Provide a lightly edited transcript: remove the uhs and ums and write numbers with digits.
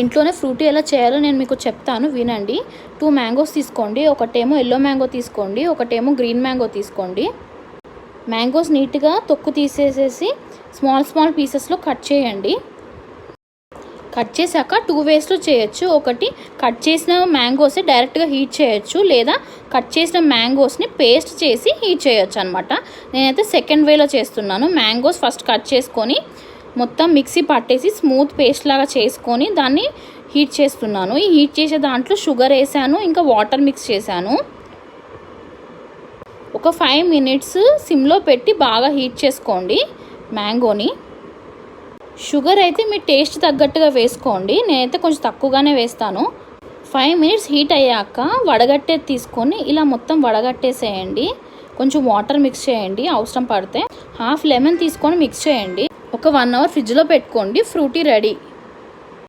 ఇంట్లోనే ఫ్రూటీ ఎలా చేయాలో నేను మీకు చెప్తాను, వినండి. 2 మ్యాంగోస్ తీసుకోండి. ఒకటేమో ఎల్లో మ్యాంగో తీసుకోండి, ఒకటేమో గ్రీన్ మ్యాంగో తీసుకోండి. మ్యాంగోస్ నీట్గా తొక్కు తీసేసేసి స్మాల్ పీసెస్లో కట్ చేయండి. కట్ చేశాక 2 వేస్లో చేయొచ్చు. ఒకటి కట్ చేసిన మ్యాంగోస్ని డైరెక్ట్గా హీట్ చేయొచ్చు, లేదా కట్ చేసిన మ్యాంగోస్ని పేస్ట్ చేసి హీట్ చేయొచ్చు అనమాట. నేనైతే సెకండ్ వేలో చేస్తున్నాను. మ్యాంగోస్ ఫస్ట్ కట్ చేసుకొని మొత్తం మిక్సీ పట్టేసి స్మూత్ పేస్ట్ లాగా చేసుకొని దాన్ని హీట్ చేస్తున్నాను. ఈ హీట్ చేసే దాంట్లో షుగర్ వేసాను, ఇంకా వాటర్ మిక్స్ చేశాను. ఒక 5 మినిట్స్ సిమ్లో పెట్టి బాగా హీట్ చేసుకోండి మ్యాంగోని. షుగర్ అయితే మీ టేస్ట్ తగ్గట్టుగా వేసుకోండి. నేనైతే కొంచెం తక్కువగానే వేస్తాను. 5 మినిట్స్ హీట్ అయ్యాక వడగట్టేది తీసుకొని ఇలా మొత్తం వడగట్టేసేయండి. కొంచెం వాటర్ మిక్స్ చేయండి, అవసరం పడితే హాఫ్ లెమన్ తీసుకొని మిక్స్ చేయండి. ఒక 1 అవర్ ఫ్రిడ్జ్లో పెట్టుకోండి. ఫ్రూటీ రెడీ.